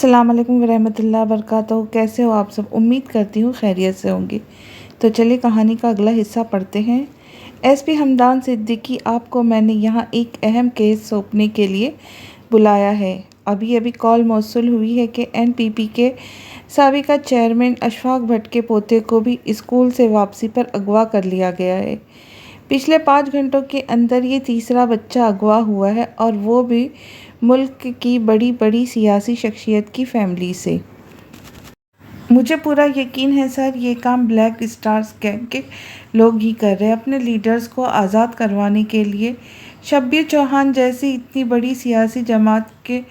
السلام علیکم ورحمۃ اللہ وبرکاتہ۔ کیسے ہو آپ سب؟ امید کرتی ہوں خیریت سے ہوں گے۔ تو چلیے کہانی کا اگلا حصہ پڑھتے ہیں۔ ایس پی حمدان صدیقی، آپ کو میں نے یہاں ایک اہم کیس سونپنے کے لیے بلایا ہے۔ ابھی کال موصول ہوئی ہے کہ این پی پی کے سابقہ چیئرمین اشفاق بھٹ کے پوتے کو بھی اسکول سے واپسی پر اغوا کر لیا گیا ہے۔ پچھلے 5 گھنٹوں کے اندر یہ تیسرا بچہ اغوا ہوا ہے، اور وہ بھی ملک کی بڑی سیاسی شخصیت کی فیملی سے۔ مجھے پورا یقین ہے سر، یہ کام بلیک اسٹارز گینگ کے لوگ ہی کر رہے ہیں، اپنے لیڈرز کو آزاد کروانے کے لیے۔ شبیر چوہان جیسی اتنی بڑی سیاسی جماعت کے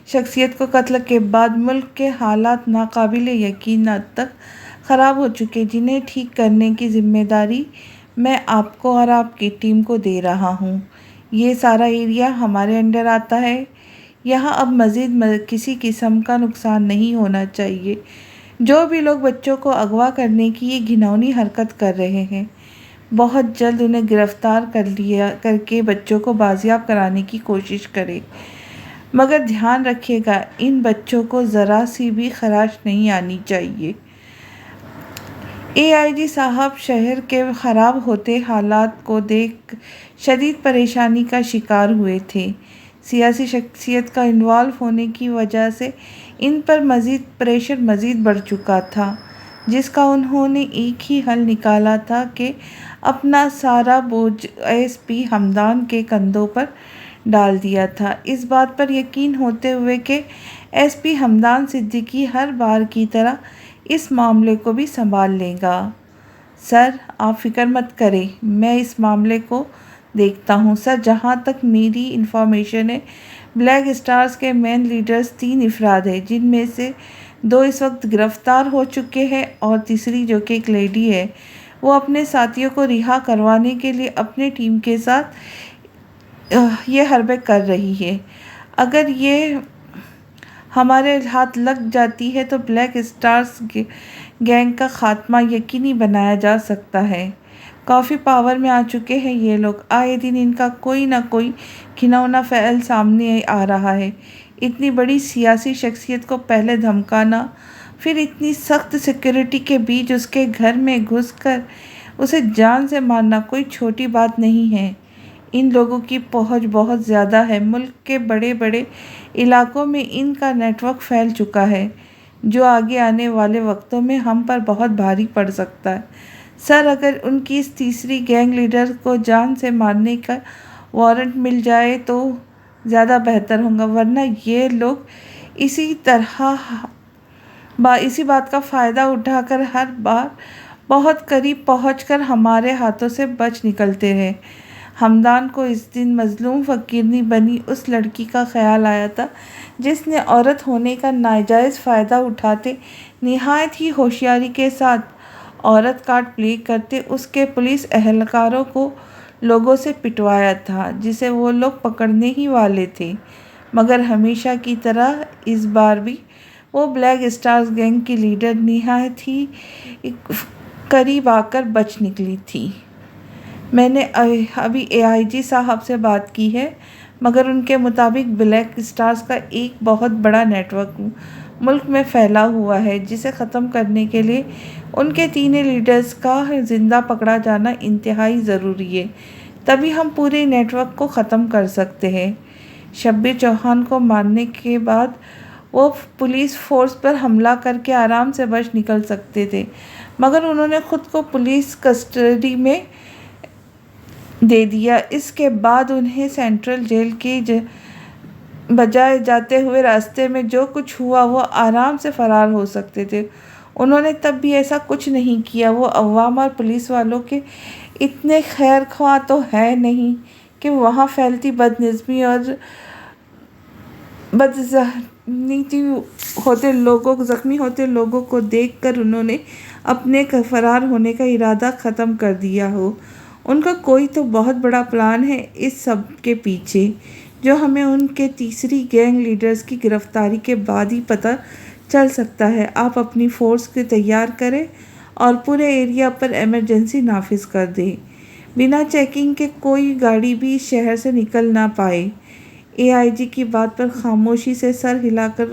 شخصیت کو قتل کے بعد ملک کے حالات ناقابل یقین حد تک خراب ہو چکے، جنہیں ٹھیک کرنے کی ذمہ داری میں آپ کو اور آپ کی ٹیم کو دے رہا ہوں۔ یہ سارا ایریا ہمارے انڈر آتا ہے۔ یہاں اب مزید کسی قسم کا نقصان نہیں ہونا چاہیے۔ جو بھی لوگ بچوں کو اغوا کرنے کی یہ گھناؤنی حرکت کر رہے ہیں، بہت جلد انہیں گرفتار کر کے بچوں کو بازیاب کرانے کی کوشش کرے، مگر دھیان رکھیے گا ان بچوں کو ذرا سی بھی خراش نہیں آنی چاہیے۔ اے آئی جی صاحب شہر کے خراب ہوتے حالات کو دیکھ شدید پریشانی کا شکار ہوئے تھے۔ سیاسی شخصیت کا انوالو ہونے کی وجہ سے ان پر پریشر مزید بڑھ چکا تھا، جس کا انہوں نے ایک ہی حل نکالا تھا کہ اپنا سارا بوجھ ایس پی حمدان کے کندھوں پر ڈال دیا تھا، اس بات پر یقین ہوتے ہوئے کہ ایس پی حمدان صدیقی ہر بار کی طرح اس معاملے کو بھی سنبھال لے گا۔ سر، آپ فکر مت کریں، میں اس معاملے کو دیکھتا ہوں۔ سر، جہاں تک میری انفارمیشن ہے، بلیک اسٹارز کے مین لیڈرز 3 افراد ہیں، جن میں سے 2 اس وقت گرفتار ہو چکے ہیں، اور تیسری جو کہ ایک لیڈی ہے، وہ اپنے ساتھیوں کو رہا کروانے کے لیے اپنی ٹیم کے ساتھ یہ حربے کر رہی ہے۔ اگر یہ ہمارے ہاتھ لگ جاتی ہے تو بلیک اسٹارز گینگ کا خاتمہ یقینی بنایا جا سکتا ہے۔ کافی پاور میں آ چکے ہیں یہ لوگ، آئے دن ان کا کوئی نہ کوئی گھناؤنا فعل سامنے آ رہا ہے۔ اتنی بڑی سیاسی شخصیت کو پہلے دھمکانا، پھر اتنی سخت سیکورٹی کے بیچ اس کے گھر میں گھس کر اسے جان سے مارنا کوئی چھوٹی بات نہیں ہے۔ ان لوگوں کی پہنچ بہت زیادہ ہے، ملک کے بڑے علاقوں میں ان کا نیٹ ورک پھیل چکا ہے، جو آگے آنے والے وقتوں میں ہم پر بہت بھاری پڑ سکتا ہے۔ سر، اگر ان کی اس تیسری گینگ لیڈر کو جان سے مارنے کا وارنٹ مل جائے تو زیادہ بہتر ہوگا، ورنہ یہ لوگ اسی بات کا فائدہ اٹھا کر ہر بار بہت قریب پہنچ کر ہمارے ہاتھوں سے بچ نکلتے ہیں۔ حمدان کو اس دن مظلوم فقیرنی بنی اس لڑکی کا خیال آیا تھا، جس نے عورت ہونے کا ناجائز فائدہ اٹھاتے نہایت ہی ہوشیاری کے ساتھ عورت کارڈ پلے کرتے اس کے پولیس اہلکاروں کو لوگوں سے پٹوایا تھا، جسے وہ لوگ پکڑنے ہی والے تھے، مگر ہمیشہ کی طرح اس بار بھی وہ بلیک اسٹارز گینگ کی لیڈر نہایت ہی قریب آ کر بچ نکلی تھی۔ میں نے ابھی اے آئی جی صاحب سے بات کی ہے، مگر ان کے مطابق بلیک اسٹارز کا ایک بہت بڑا نیٹ ورک ملک میں پھیلا ہوا ہے، جسے ختم کرنے کے لیے ان کے تینوں لیڈرز کا زندہ پکڑا جانا انتہائی ضروری ہے، تبھی ہم پورے نیٹ ورک کو ختم کر سکتے ہیں۔ شبیر چوہان کو مارنے کے بعد وہ پولیس فورس پر حملہ کر کے آرام سے بچ نکل سکتے تھے، مگر انہوں نے خود کو پولیس کسٹڈی میں دے دیا۔ اس کے بعد انہیں سینٹرل جیل کی بجائے جاتے ہوئے راستے میں جو کچھ ہوا وہ آرام سے فرار ہو سکتے تھے۔ انہوں نے تب بھی ایسا کچھ نہیں کیا۔ وہ عوام اور پولیس والوں کے اتنے خیر خواہ تو ہیں نہیں کہ وہاں پھیلتی بدنظمی اور زخمی ہوتے لوگوں کو دیکھ کر انہوں نے اپنے فرار ہونے کا ارادہ ختم کر دیا ہو۔ ان کا کوئی تو بہت بڑا پلان ہے اس سب کے پیچھے، جو ہمیں ان کے تیسری گینگ لیڈرز کی گرفتاری کے بعد ہی پتہ چل سکتا ہے۔ آپ اپنی فورس کو تیار کریں اور پورے ایریا پر ایمرجنسی نافذ کر دیں، بنا چیکنگ کے کوئی گاڑی بھی اس شہر سے نکل نہ پائے۔ AIG کی بات پر خاموشی سے سر ہلا کر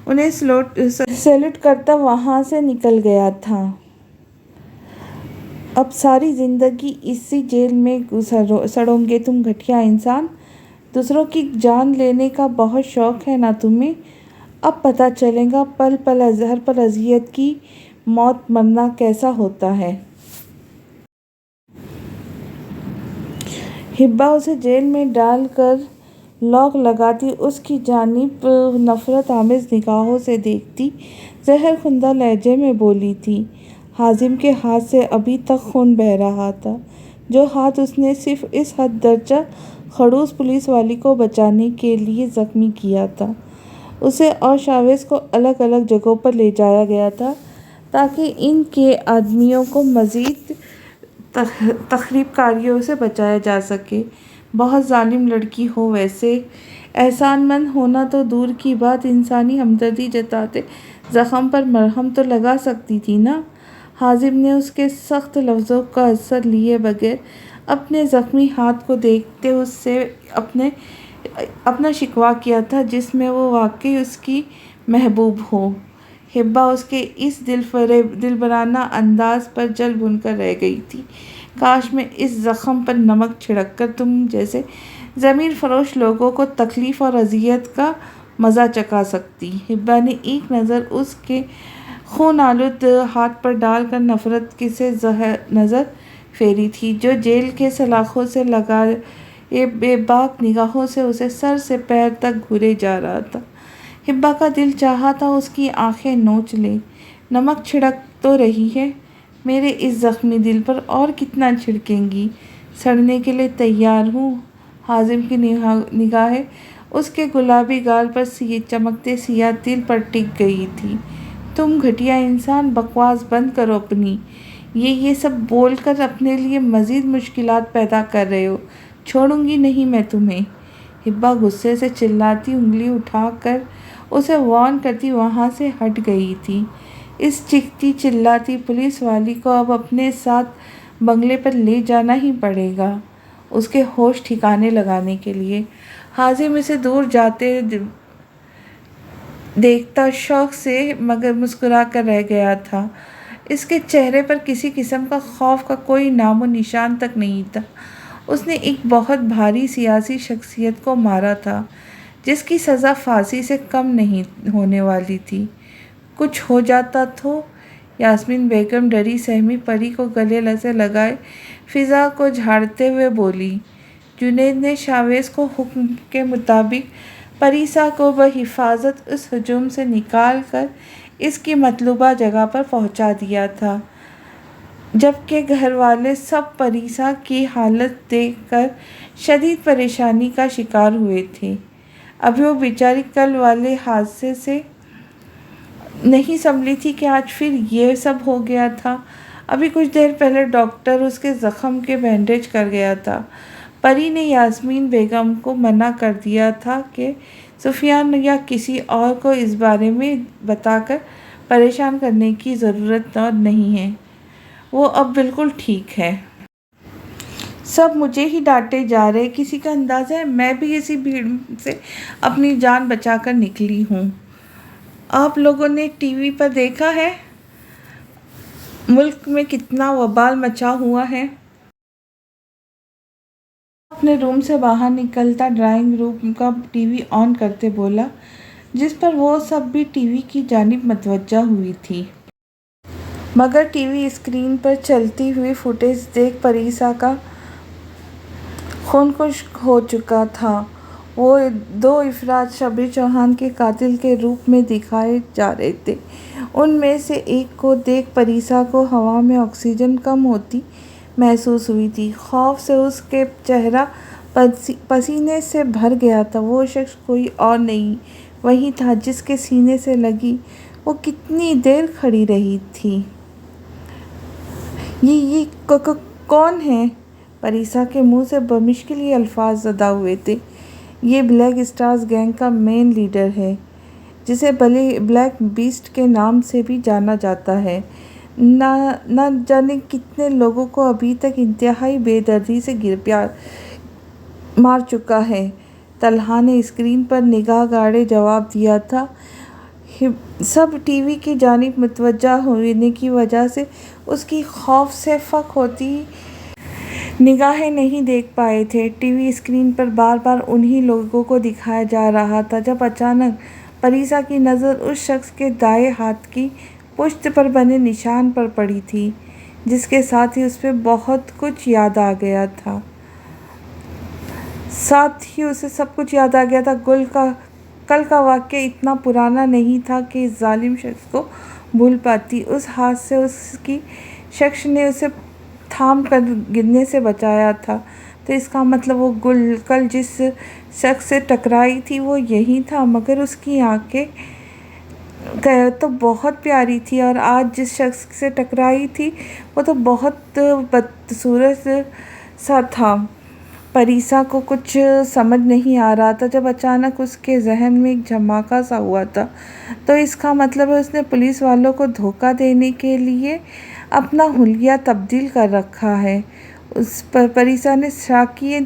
انہیں سیلوٹ کرتا وہاں سے نکل گیا تھا۔ اب ساری زندگی اسی جیل میں سڑو گے تم گھٹیا انسان۔ دوسروں کی جان لینے کا بہت شوق ہے نا تمہیں؟ اب پتہ چلے گا ہر پل اذیت کی موت مرنا کیسا ہوتا ہے۔ حبا اسے جیل میں ڈال کر لاک لگاتی اس کی جانب نفرت آمیز نگاہوں سے دیکھتی، زہر خندہ لہجے میں بولی تھی۔ حازم کے ہاتھ سے ابھی تک خون بہہ رہا تھا، جو ہاتھ اس نے صرف اس حد درجہ خڑوس پولیس والی کو بچانے کے لیے زخمی کیا تھا۔ اسے اور شاویز کو الگ الگ جگہوں پر لے جایا گیا تھا تاکہ ان کے آدمیوں کو مزید تخریب کاریوں سے بچایا جا سکے۔ بہت ظالم لڑکی ہو ویسے، احسان مند ہونا تو دور کی بات، انسانی ہمدردی جتاتے زخم پر مرہم تو لگا سکتی تھی نا۔ حازم نے اس کے سخت لفظوں کا اثر لیے بغیر اپنے زخمی ہاتھ کو دیکھتے اس سے اپنا شکوہ کیا تھا جس میں وہ واقعی اس کی محبوب ہو۔ حبا اس کے اس دلبرانہ انداز پر جل بھن کر رہ گئی تھی۔ کاش میں اس زخم پر نمک چھڑک کر تم جیسے ضمیر فروش لوگوں کو تکلیف اور اذیت کا مزہ چکھا سکتی۔ حبا نے ایک نظر اس کے خون آلود ہاتھ پر ڈال کر نفرت سے نظر پھیری تھی، جو جیل کے سلاخوں سے لگائے بے باک نگاہوں سے اسے سر سے پیر تک گھورے جا رہا تھا۔ حبا کا دل چاہا تھا اس کی آنکھیں نوچ لے۔ نمک چھڑک تو رہی ہے میرے اس زخمی دل پر، اور کتنا چھڑکیں گی؟ سڑنے کے لیے تیار ہوں۔ حازم کی نگاہیں اس کے گلابی گال پر چمکتے سیاہ تل پر ٹک گئی تھی۔ تم گھٹیا انسان، بکواس بند کرو اپنی۔ یہ سب بول کر اپنے لیے مزید مشکلات پیدا کر رہے ہو۔ چھوڑوں گی نہیں میں تمہیں۔ حبا غصے سے چلاتی انگلی اٹھا کر اسے وارن کرتی وہاں سے ہٹ گئی تھی۔ اس چیختی چلاتی پولیس والی کو اب اپنے ساتھ بنگلے پر لے جانا ہی پڑے گا اس کے ہوش ٹھکانے لگانے کے لیے۔ حازم اسے دور جاتے دیکھتا شوق سے مگر مسکرا کر رہ گیا تھا۔ اس کے چہرے پر کسی قسم کا خوف کا کوئی نام و نشان تک نہیں تھا۔ اس نے ایک بہت بھاری سیاسی شخصیت کو مارا تھا جس کی سزا پھانسی سے کم نہیں ہونے والی تھی۔ کچھ ہو جاتا تو؟ یاسمین بیگم ڈری سہمی پری کو گلے سے لگائے فضا کو جھاڑتے ہوئے بولی۔ جنید نے شاویز کو حکم کے مطابق پریسا کو بحفاظت اس ہجوم سے نکال کر اس کی مطلوبہ جگہ پر پہنچا دیا تھا، جبکہ گھر والے سب پریسا کی حالت دیکھ کر شدید پریشانی کا شکار ہوئے تھے۔ ابھی وہ بیچاری کل والے حادثے سے نہیں سنبھلی تھی کہ آج پھر یہ سب ہو گیا تھا۔ ابھی کچھ دیر پہلے ڈاکٹر اس کے زخم کے بینڈیج کر گیا تھا۔ پری نے یاسمین بیگم کو منع کر دیا تھا کہ سفیان یا کسی اور کو اس بارے میں بتا کر پریشان کرنے کی ضرورت نہیں ہے، وہ اب بالکل ٹھیک ہے۔ سب مجھے ہی ڈانٹے جا رہے، کسی کا اندازہ ہے میں بھی اسی بھیڑ سے اپنی جان بچا کر نکلی ہوں۔ آپ لوگوں نے ٹی وی پر دیکھا ہے ملک میں کتنا وبال مچا ہوا ہے۔ اپنے روم سے باہر نکلتا ڈرائنگ روم کا ٹی وی آن کرتے بولا، جس پر وہ سب بھی ٹی وی کی جانب متوجہ ہوئی تھی۔ مگر ٹی وی اسکرین پر چلتی ہوئی فوٹیج دیکھ پریسا کا خون خشک ہو چکا تھا۔ وہ دو افراد شبیر چوہان کے قاتل کے روپ میں دکھائے جا رہے تھے۔ ان میں سے ایک کو دیکھ پریسا کو ہوا میں آکسیجن کم ہوتی محسوس ہوئی تھی۔ خوف سے اس کا چہرہ پسینے سے بھر گیا تھا۔ وہ شخص کوئی اور نہیں وہی تھا جس کے سینے سے لگی وہ کتنی دیر کھڑی رہی تھی۔ یہ کون ہے؟ پریسا کے منہ سے بمشکل یہ الفاظ ادا ہوئے تھے۔ یہ بلیک اسٹارز گینگ کا مین لیڈر ہے، جسے بلیک بیسٹ کے نام سے بھی جانا جاتا ہے۔ نہ جانے کتنے لوگوں کو ابھی تک انتہائی بے دردی سے مار چکا ہے۔ طلحہ نے اسکرین پر نگاہ گاڑے جواب دیا تھا۔ سب ٹی وی کی جانب متوجہ ہونے کی وجہ سے اس کی خوف سے فک ہوتی نگاہیں نہیں دیکھ پائے تھے۔ ٹی وی اسکرین پر بار بار انہی لوگوں کو دکھایا جا رہا تھا جب اچانک پریسا کی نظر اس شخص کے دائیں ہاتھ کی پشت پر بنے نشان پر پڑی تھی جس کے ساتھ ہی اسے بہت کچھ یاد آ گیا تھا۔ کل کا واقعہ اتنا پرانا نہیں تھا کہ اس ظالم شخص کو بھول پاتی۔ اس ہاتھ سے اس کی شخص نے اسے تھام کر گرنے سے بچایا تھا، تو اس کا مطلب وہ کل جس شخص سے ٹکرائی تھی وہ یہی تھا، مگر اس کی آنکھیں تو بہت پیاری تھی، اور آج جس شخص سے ٹکرائی تھی وہ تو بہت بدصورت سا تھا۔ پریسا کو کچھ سمجھ نہیں آ رہا تھا جب اچانک اس کے ذہن میں ایک جھماکا سا ہوا تھا، تو اس کا مطلب ہے اس نے پولیس والوں کو دھوکہ دینے کے لیے اپنا حلیہ تبدیل کر رکھا ہے۔ پریسا نے شاکیہ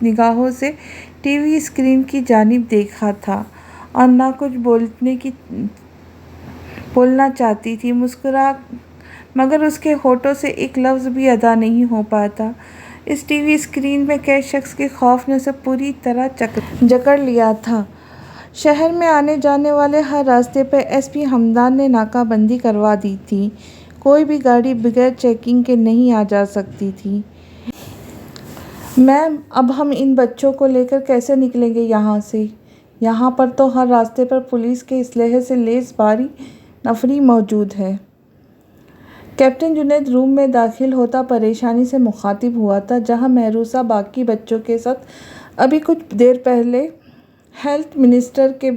نگاہوں سے ٹی وی اسکرین کی جانب دیکھا تھا اور نہ کچھ بولنا چاہتی تھی، مگر اس کے ہونٹوں سے ایک لفظ بھی ادا نہیں ہو پاتا۔ اس ٹی وی اسکرین میں قید شخص کے خوف نے اسے پوری طرح جکڑ لیا تھا۔ شہر میں آنے جانے والے ہر راستے پر ایس پی ہمدان نے ناکہ بندی کروا دی تھی۔ کوئی بھی گاڑی بغیر چیکنگ کے نہیں آ جا سکتی تھی۔ میم، اب ہم ان بچوں کو لے کر کیسے نکلیں گے یہاں سے؟ یہاں پر تو ہر راستے پر پولیس کے اسلحے سے لیس بھاری نفری موجود ہے۔ کیپٹن جنید روم میں داخل ہوتا پریشانی سے مخاطب ہوا تھا، جہاں محروسہ باقی بچوں کے ساتھ ابھی کچھ دیر پہلے ہیلتھ منسٹر کے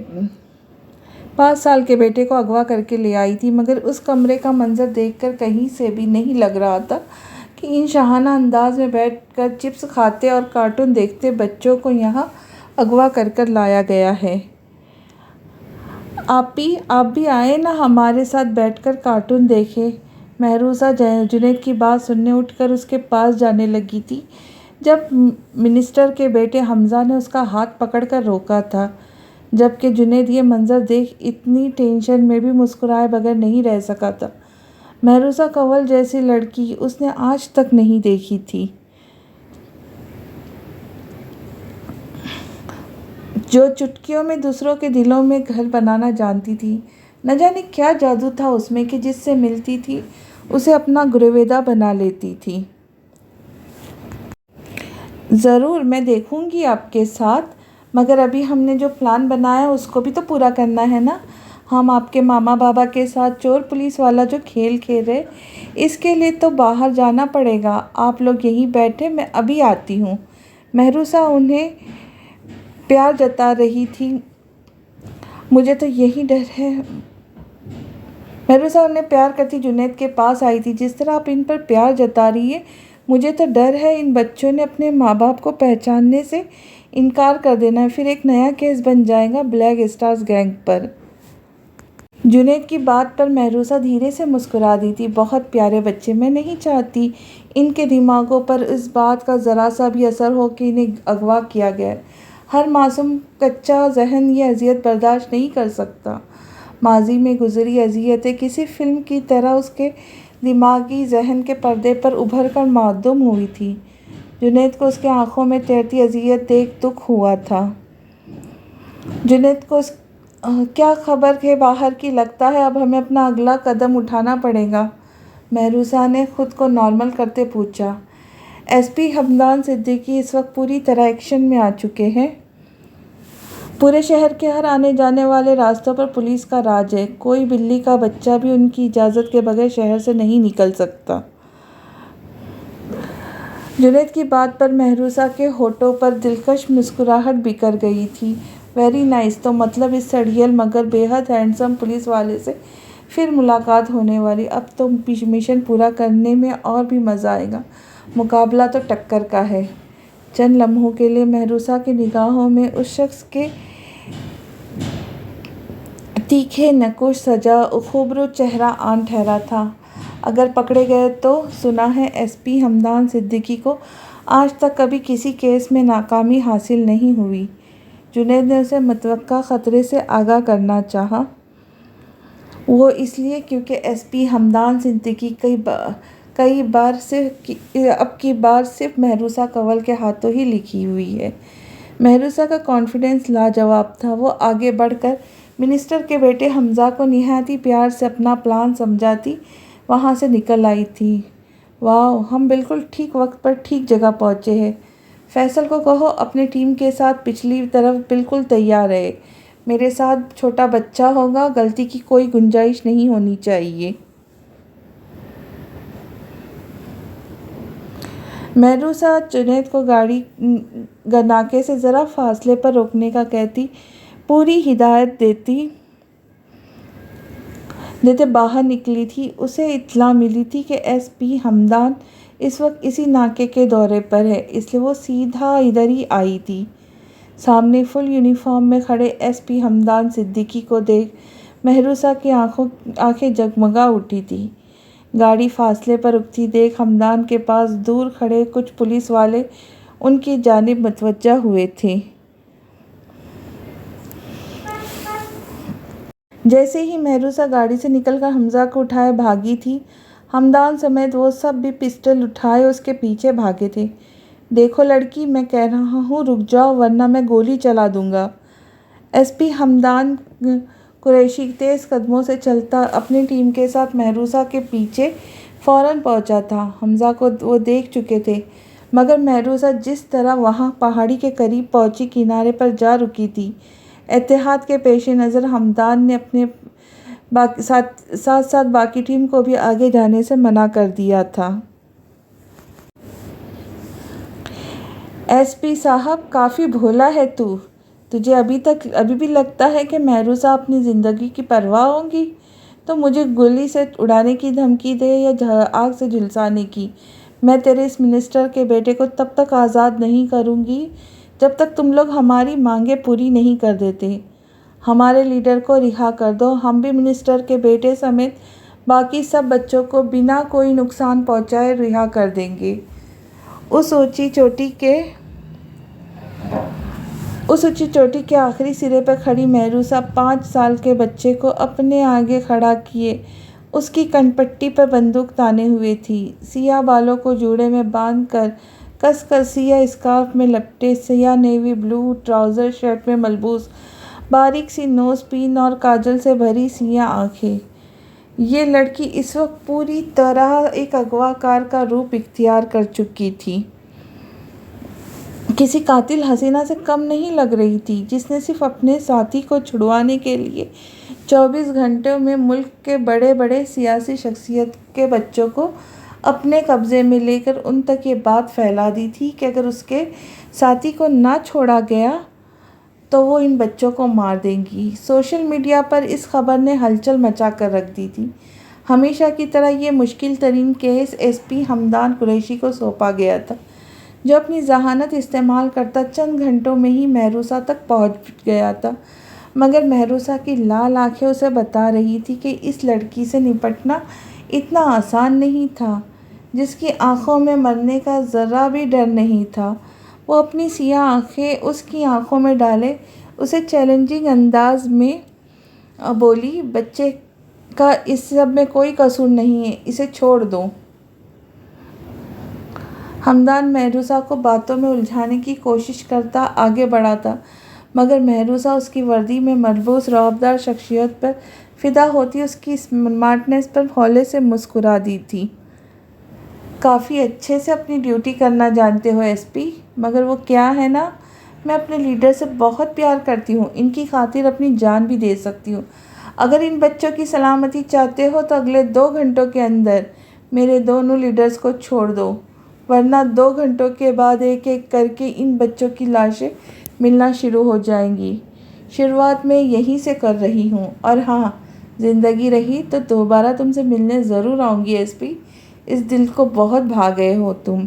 5 سال کے بیٹے کو اغوا کر کے لے آئی تھی، مگر اس کمرے کا منظر دیکھ کر کہیں سے بھی نہیں لگ رہا تھا کہ ان شاہانہ انداز میں بیٹھ کر چپس کھاتے اور کارٹون دیکھتے بچوں کو یہاں اغوا کر لایا گیا ہے۔ آپ بھی آئیں نا، ہمارے ساتھ بیٹھ کر کارٹون دیکھیں۔ محروسہ جنید کی بات سننے اٹھ کر اس کے پاس جانے لگی تھی جب منسٹر کے بیٹے حمزہ نے اس کا ہاتھ پکڑ کر روکا تھا، جبکہ جنید یہ منظر دیکھ اتنی ٹینشن میں بھی مسکرائے بغیر نہیں رہ سکا تھا۔ محروسہ کنول جیسی لڑکی اس نے آج تک نہیں دیکھی تھی، جو چٹکیوں میں دوسروں کے دلوں میں گھر بنانا جانتی تھی۔ نہ جانے کیا جادو تھا اس میں کہ جس سے ملتی تھی اسے اپنا گرویدہ بنا لیتی تھی۔ ضرور، میں دیکھوں گی آپ کے ساتھ، مگر ابھی ہم نے جو پلان بنایا اس کو بھی تو پورا کرنا ہے نا۔ ہم آپ کے ماما بابا کے ساتھ چور پولیس والا جو کھیل کھیل رہے، اس کے لیے تو باہر جانا پڑے گا۔ آپ لوگ یہیں بیٹھیں، میں ابھی آتی ہوں۔ محروسہ انہیں پیار جتا رہی تھی۔ مجھے تو یہی ڈر ہے۔ محروسہ انہیں پیار کرتی جنید کے پاس آئی تھی۔ جس طرح آپ ان پر پیار جتا رہی ہیں، مجھے تو ڈر ہے ان بچوں نے اپنے ماں باپ کو پہچاننے سے انکار کر دینا ہے، پھر ایک نیا کیس بن جائے گا بلیک اسٹارز گینگ پر۔ جنید کی بات پر محروسہ دھیرے سے مسکرا دی تھی۔ بہت پیارے بچے، میں نہیں چاہتی ان کے دماغوں پر اس بات کا ذرا سا بھی اثر ہو کہ انہیں اغوا کیا گیا ہے۔ ہر معصوم کچا ذہن یہ اذیت برداشت نہیں کر سکتا۔ ماضی میں گزری اذیتیں کسی فلم کی طرح اس کے دماغی ذہن کے پردے پر ابھر کر معدوم ہوئی تھیں۔ جنید کو اس کی آنکھوں میں تیرتی اذیت دیکھ دکھ ہوا تھا۔ جنید کو کیا خبر ہے باہر کی، لگتا ہے اب ہمیں اپنا اگلا قدم اٹھانا پڑے گا۔ محروسہ نے خود کو نارمل کرتے پوچھا۔ ایس پی ہمدان صدیقی اس وقت پوری طرح ایکشن میں آ چکے ہیں۔ پورے شہر کے ہر آنے جانے والے راستوں پر پولیس کا راج ہے۔ کوئی بلی کا بچہ بھی ان کی اجازت کے بغیر شہر سے نہیں نکل سکتا۔ جنید کی بات پر محروسہ کے ہونٹوں پر دلکش مسکراہٹ بکھر گئی تھی۔ ویری نائس، تو مطلب اس سڑیل مگر بے حد ہینڈسم پولیس والے سے پھر ملاقات ہونے والی۔ اب تو مشن پورا کرنے میں اور بھی مزہ آئے گا۔ مقابلہ تو ٹکر کا ہے۔ چند لمحوں کے لیے محروسہ کی نگاہوں میں اس شخص کے تیکھے نقوش سجا خوبرو چہرہ آن ٹھہرا تھا۔ اگر پکڑے گئے تو سنا ہے ایس پی ہمدان صدیقی کو آج تک کبھی کسی کیس میں ناکامی حاصل نہیں ہوئی۔ جنید نے اسے متوقع خطرے سے آگاہ کرنا چاہا۔ وہ اس لیے کیونکہ ایس پی ہمدان صدیقی اب کی بار صرف مہروسہ کنول کے ہاتھوں ہی لکھی ہوئی ہے۔ مہروسہ کا کانفیڈنس لاجواب تھا۔ وہ آگے بڑھ کر منسٹر کے بیٹے حمزہ کو نہایت ہی پیار سے اپنا پلان سمجھاتی وہاں سے نکل آئی تھی۔ واؤ، ہم بالکل ٹھیک وقت پر ٹھیک جگہ پہنچے ہیں۔ فیصل کو کہو اپنی ٹیم کے ساتھ پچھلی طرف بالکل تیار رہے۔ میرے ساتھ چھوٹا بچہ ہوگا، غلطی کی کوئی گنجائش نہیں ہونی چاہیے۔ مہروسہ جنید کو گاڑی ناکے سے ذرا فاصلے پر روکنے کا کہتی پوری ہدایت دیتے باہر نکلی تھی۔ اسے اطلاع ملی تھی کہ ایس پی ہمدان اس وقت اسی ناکے کے دورے پر ہے، اس لیے وہ سیدھا ادھر ہی آئی تھی۔ سامنے فل یونیفارم میں کھڑے ایس پی ہمدان صدیقی کو دیکھ مہروسہ کی آنکھیں جگمگا اٹھی تھیں۔ گاڑی فاصلے پر رکتی دیکھ ہمدان کے پاس دور کھڑے کچھ پولیس والے ان کی جانب متوجہ ہوئے تھے۔ جیسے ہی مہروسہ گاڑی سے نکل کر حمزہ کو اٹھائے بھاگی تھی، ہمدان سمیت وہ سب بھی پسٹل اٹھائے اس کے پیچھے بھاگے تھے۔ دیکھو لڑکی، میں کہہ رہا ہوں رک جاؤ ورنہ میں گولی چلا دوں گا۔ ایس پی ہمدان قریشی تیز قدموں سے چلتا اپنی ٹیم کے ساتھ مہروسہ کے پیچھے فوراً پہنچا تھا۔ حمزہ کو وہ دیکھ چکے تھے، مگر مہروسہ جس طرح وہاں پہاڑی کے قریب پہنچی کنارے پر جا رکی تھی۔ احتیاط کے پیش نظر ہمدان نے اپنے ساتھ ساتھ باقی ٹیم کو بھی آگے جانے سے منع کر دیا تھا۔ ایس پی صاحب، کافی بھولا ہے تو۔ تجھے ابھی بھی لگتا ہے کہ مہروسہ اپنی زندگی کی پرواہ ہوں گی تو مجھے گولی سے اڑانے کی دھمکی دے یا آگ سے جھلسانے کی۔ میں تیرے اس منسٹر کے بیٹے کو تب تک آزاد نہیں کروں گی جب تک تم لوگ ہماری مانگیں پوری نہیں کر دیتے۔ ہمارے لیڈر کو رہا کر دو، ہم بھی منسٹر کے بیٹے سمیت باقی سب بچوں کو بنا کوئی نقصان پہنچائے رہا کر دیں گے۔ اس اونچی چوٹی کے آخری سرے پر کھڑی مہروسہ 5 سال کے بچے کو اپنے آگے کھڑا کیے اس کی کنپٹی پر بندوق تانے ہوئے تھی۔ سیاہ بالوں کو جوڑے میں باندھ کر کس کر سیاہ اسکارف میں لپٹے، سیاہ نیوی بلو ٹراؤزر شرٹ میں ملبوس، باریک سی نوز پن اور کاجل سے بھری سیاہ آنکھیں، یہ لڑکی اس وقت پوری طرح ایک اغوا کار کا روپ اختیار کر چکی تھی۔ کسی قاتل حسینہ سے کم نہیں لگ رہی تھی، جس نے صرف اپنے ساتھی کو چھڑوانے کے لیے 24 گھنٹوں میں ملک کے بڑے بڑے سیاسی شخصیت کے بچوں کو اپنے قبضے میں لے کر ان تک یہ بات پھیلا دی تھی کہ اگر اس کے ساتھی کو نہ چھوڑا گیا تو وہ ان بچوں کو مار دیں گی۔ سوشل میڈیا پر اس خبر نے ہلچل مچا کر رکھ دی تھی۔ ہمیشہ کی طرح یہ مشکل ترین case S P Hamdan Qureshi کو سونپا گیا تھا، جو اپنی ذہانت استعمال کرتا چند گھنٹوں میں ہی مہروسہ تک پہنچ گیا تھا۔ مگر مہروسہ کی لال آنکھیں اسے بتا رہی تھی کہ اس لڑکی سے نپٹنا اتنا آسان نہیں تھا، جس کی آنکھوں میں مرنے کا ذرہ بھی ڈر نہیں تھا۔ وہ اپنی سیاہ آنکھیں اس کی آنکھوں میں ڈالے اسے چیلنجنگ انداز میں بولی، بچے کا اس سب میں کوئی قصور نہیں ہے، اسے چھوڑ دو۔ ہمدان مہروسہ کو باتوں میں الجھانے کی کوشش کرتا آگے بڑھا تھا، مگر مہروسہ اس کی وردی میں ملبوس رعبدار شخصیت پر فدا ہوتی اس کی اسمارٹنیس پر ہولے سے مسکرا دی تھی۔ کافی اچھے سے اپنی ڈیوٹی کرنا جانتے ہو ایس پی، مگر وہ کیا ہے نا، میں اپنے لیڈر سے بہت پیار کرتی ہوں، ان کی خاطر اپنی جان بھی دے سکتی ہوں۔ اگر ان بچوں کی سلامتی چاہتے ہو تو اگلے 2 گھنٹوں کے اندر میرے دونوں لیڈرز کو چھوڑ دو، ورنہ 2 گھنٹوں کے بعد ایک ایک کر کے ان بچوں کی لاشیں ملنا شروع ہو جائیں گی۔ شروعات میں یہیں سے کر رہی ہوں، اور ہاں، زندگی رہی تو دوبارہ تم سے ملنے ضرور آؤں گی ایس پی، اس دل کو بہت بھا گئے ہو تم۔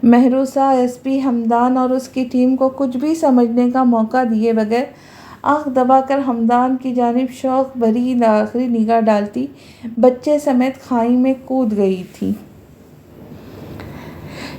مہروسہ ایس پی ہمدان اور اس کی ٹیم کو کچھ بھی سمجھنے کا موقع دیے بغیر آنکھ دبا کر ہمدان کی جانب شوق بھری آخری نگاہ ڈالتی بچے سمیت کھائی میں کود گئی تھی۔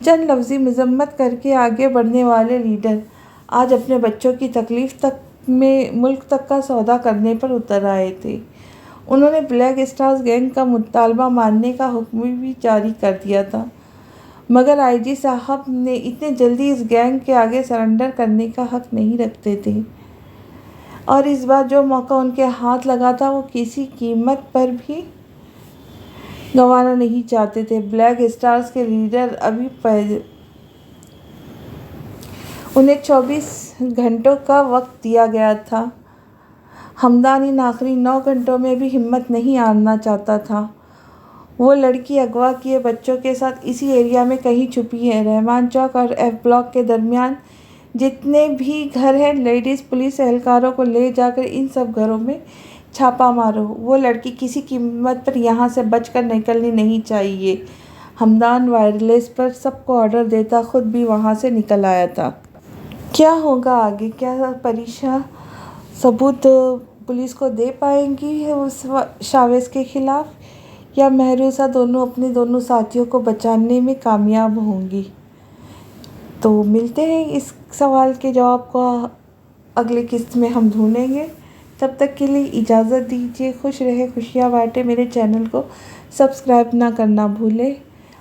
چند لفظی مذمت کر کے آگے بڑھنے والے لیڈر آج اپنے بچوں کی تکلیف تک میں ملک تک کا سودا کرنے پر اتر آئے تھے۔ انہوں نے بلیک اسٹارز گینگ کا مطالبہ ماننے کا حکم بھی جاری کر دیا تھا، مگر آئی جی صاحب نے اتنے جلدی اس گینگ کے آگے سرنڈر کرنے کا حق نہیں رکھتے تھے، اور اس بار جو موقع ان کے ہاتھ لگا تھا وہ کسی قیمت پر بھی گنوانا نہیں چاہتے تھے۔ بلیک اسٹارز کے لیڈر ابھی انہیں 24 گھنٹوں کا وقت دیا گیا تھا۔ ہمدان ان آخری 9 گھنٹوں میں بھی ہمت نہیں ہارنا چاہتا تھا۔ وہ لڑکی اغوا کیے بچوں کے ساتھ اسی ایریا میں کہیں چھپی ہے۔ رحمان چوک اور ایف بلاک کے درمیان جتنے بھی گھر ہیں، لیڈیز پولیس اہلکاروں کو لے جا کر ان سب گھروں میں چھاپا مارو۔ وہ لڑکی کسی قیمت پر یہاں سے بچ کر نکلنی نہیں چاہیے۔ ہمدان وائرلیس پر سب کو آرڈر دیتا خود بھی وہاں سے نکل آیا تھا۔ کیا ہوگا آگے؟ کیا پریشا ثبوت پولیس کو دے پائیں گی اس شاویز کے خلاف، یا مہروزہ دونوں اپنے دونوں ساتھیوں کو بچانے میں کامیاب ہوں گی؟ تو ملتے ہیں اس سوال کے جواب کو اگلے قسط میں ہم ڈھونڈیں گے۔ تب تک کے لیے اجازت دیجیے۔ خوش رہے خوشیاں بانٹے۔ میرے چینل کو سبسکرائب نہ کرنا بھولے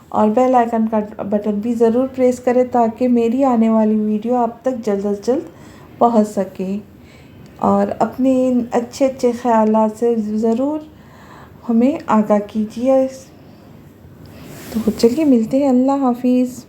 اور بیل آئیکن کا بٹن بھی ضرور پریس کریں تاکہ میری آنے والی ویڈیو آپ تک جلد از جلد پہنچ سکے، اور اپنے ان اچھے اچھے خیالات سے ضرور ہمیں آگاہ کیجیے۔ تو چلیے ملتے ہیں۔ اللہ حافظ۔